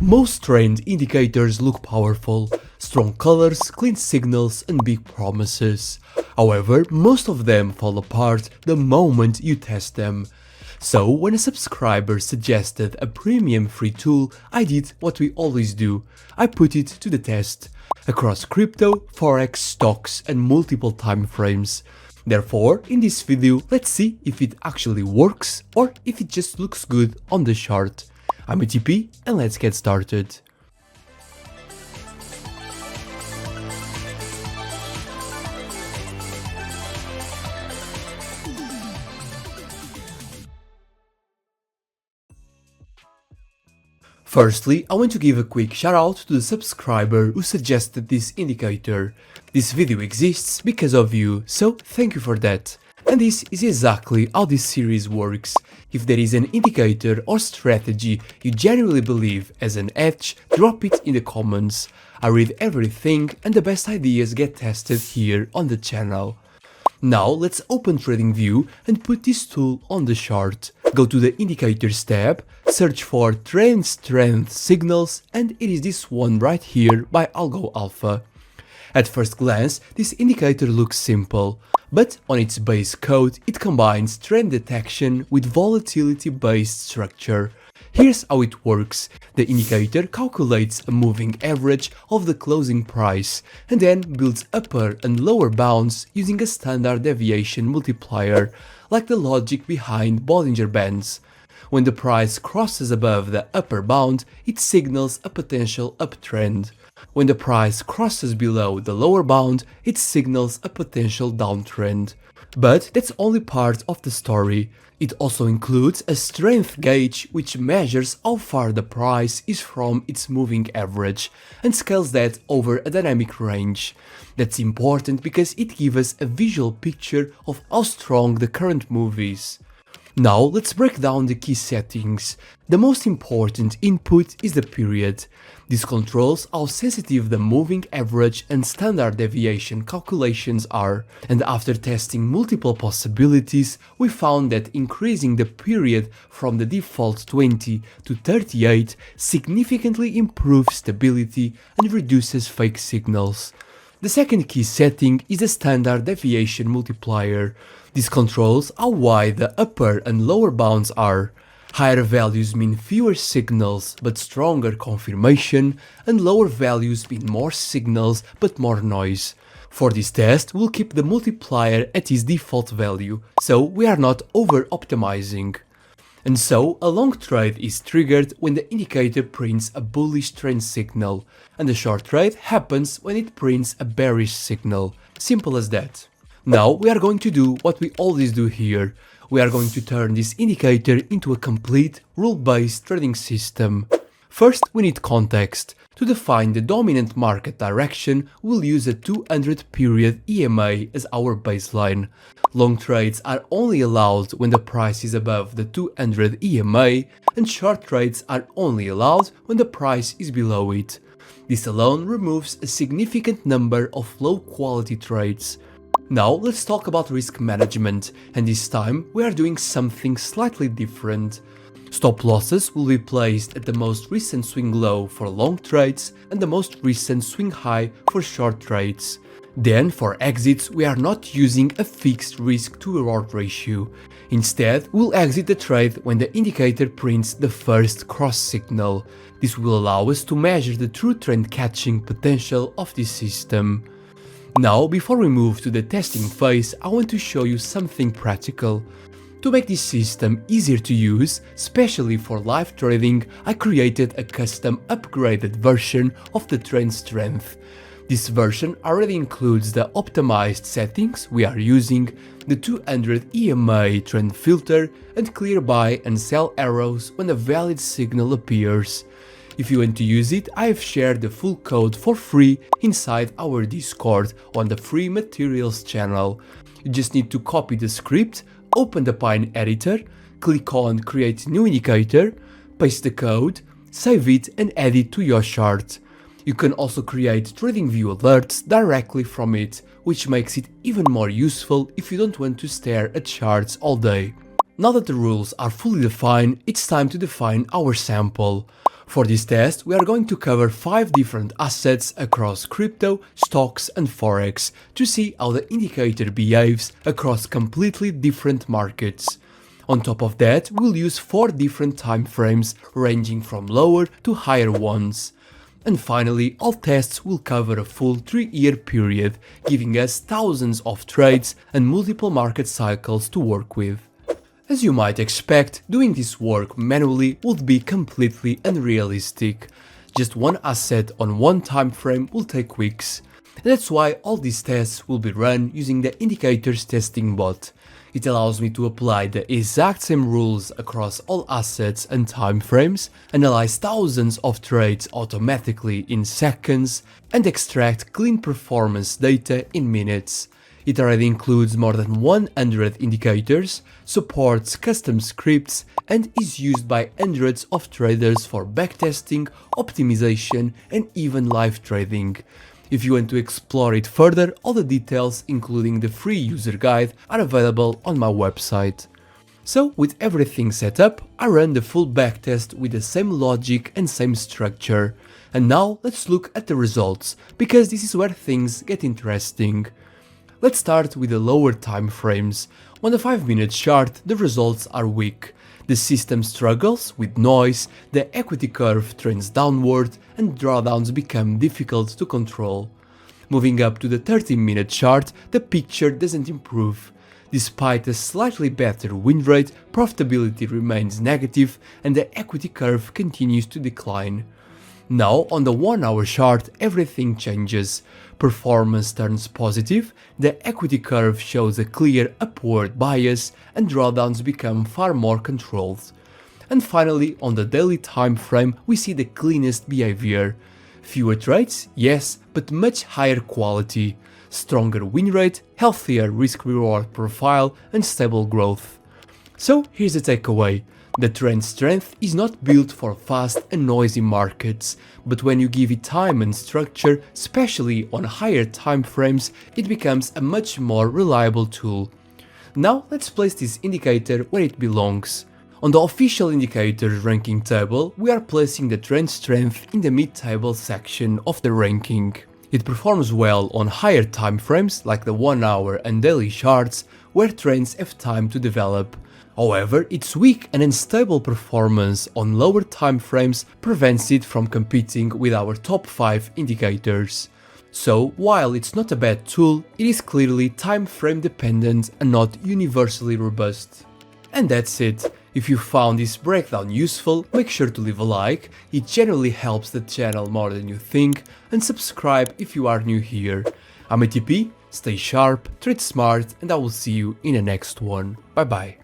Most trend indicators look powerful, strong colors, clean signals and big promises. However, most of them fall apart the moment you test them. So when a subscriber suggested a premium free tool, I did what we always do. I put it to the test across crypto, forex, stocks and multiple time frames. Therefore, in this video, let's see if it actually works or if it just looks good on the chart. I'm ETP and let's get started. Firstly, I want to give a quick shout out to the subscriber who suggested this indicator. This video exists because of you, so thank you for that. And this is exactly how this series works. If there is an indicator or strategy you genuinely believe as an edge, drop it in the comments. I read everything and the best ideas get tested here on the channel. Now let's open TradingView and put this tool on the chart. Go to the Indicators tab, search for Trend Strength Signals, and it is this one right here by Algo Alpha. At first glance, this indicator looks simple, but on its base code it combines trend detection with volatility-based structure. Here's how it works. The indicator calculates a moving average of the closing price and then builds upper and lower bounds using a standard deviation multiplier, like the logic behind Bollinger Bands. When the price crosses above the upper bound, it signals a potential uptrend. When the price crosses below the lower bound, it signals a potential downtrend. But that's only part of the story. It also includes a strength gauge which measures how far the price is from its moving average and scales that over a dynamic range. That's important because it gives us a visual picture of how strong the current move is. Now let's break down the key settings. The most important input is the period. This controls how sensitive the moving average and standard deviation calculations are, and after testing multiple possibilities, we found that increasing the period from the default 20 to 38 significantly improves stability and reduces fake signals. The second key setting is a standard deviation multiplier. This controls how wide the upper and lower bounds are. Higher values mean fewer signals but stronger confirmation, and lower values mean more signals but more noise. For this test, we'll keep the multiplier at its default value, so we are not over-optimizing. And so, a long trade is triggered when the indicator prints a bullish trend signal, and a short trade happens when it prints a bearish signal. Simple as that. Now we are going to do what we always do here. We are going to turn this indicator into a complete rule-based trading system. First, we need context. To define the dominant market direction, we'll use a 200 period EMA as our baseline. Long trades are only allowed when the price is above the 200 EMA, and short trades are only allowed when the price is below it. This alone removes a significant number of low-quality trades. Now let's talk about risk management, and this time we are doing something slightly different. Stop losses will be placed at the most recent swing low for long trades and the most recent swing high for short trades. Then for exits we are not using a fixed risk to reward ratio. Instead, we'll exit the trade when the indicator prints the first cross signal. This will allow us to measure the true trend catching potential of this system. Now, before we move to the testing phase, I want to show you something practical. To make this system easier to use, especially for live trading, I created a custom upgraded version of the trend strength. This version already includes the optimized settings we are using, the 200 EMA trend filter, and clear buy and sell arrows when a valid signal appears. If you want to use it, I have shared the full code for free inside our Discord on the free materials channel. You just need to copy the script, open the Pine editor, click on Create New Indicator, paste the code, save it and add it to your chart. You can also create TradingView alerts directly from it, which makes it even more useful if you don't want to stare at charts all day. Now that the rules are fully defined, it's time to define our sample. For this test, we are going to cover 5 different assets across crypto, stocks and forex to see how the indicator behaves across completely different markets. On top of that, we'll use 4 different time frames ranging from lower to higher ones. And finally, all tests will cover a full 3-year period, giving us thousands of trades and multiple market cycles to work with. As you might expect, doing this work manually would be completely unrealistic. Just one asset on one time frame will take weeks. That's why all these tests will be run using the indicators testing bot. It allows me to apply the exact same rules across all assets and time frames, analyze thousands of trades automatically in seconds, and extract clean performance data in minutes. It already includes more than 100 indicators, supports custom scripts, and is used by hundreds of traders for backtesting, optimization, and even live trading. If you want to explore it further, all the details, including the free user guide, are available on my website. So, with everything set up, I run the full backtest with the same logic and same structure. And now let's look at the results, because this is where things get interesting. Let's start with the lower time frames. On the 5-minute chart, the results are weak. The system struggles with noise, the equity curve trends downward, and drawdowns become difficult to control. Moving up to the 30-minute chart, the picture doesn't improve. Despite a slightly better win rate, profitability remains negative and the equity curve continues to decline. Now, on the 1-hour chart, everything changes. Performance turns positive, the equity curve shows a clear upward bias, and drawdowns become far more controlled. And finally, on the daily time frame, we see the cleanest behavior. Fewer trades, yes, but much higher quality. Stronger win rate, healthier risk-reward profile, and stable growth. So here's the takeaway. The trend strength is not built for fast and noisy markets, but when you give it time and structure, especially on higher time frames, it becomes a much more reliable tool. Now let's place this indicator where it belongs. On the official indicators ranking table, we are placing the trend strength in the mid-table section of the ranking. It performs well on higher time frames like the 1-hour and daily charts, where trends have time to develop. However, its weak and unstable performance on lower time frames prevents it from competing with our top 5 indicators. So, while it's not a bad tool, it is clearly time frame dependent and not universally robust. And that's it. If you found this breakdown useful, make sure to leave a like, it generally helps the channel more than you think, and subscribe if you are new here. I'm ATP, stay sharp, trade smart, and I will see you in the next one. Bye bye.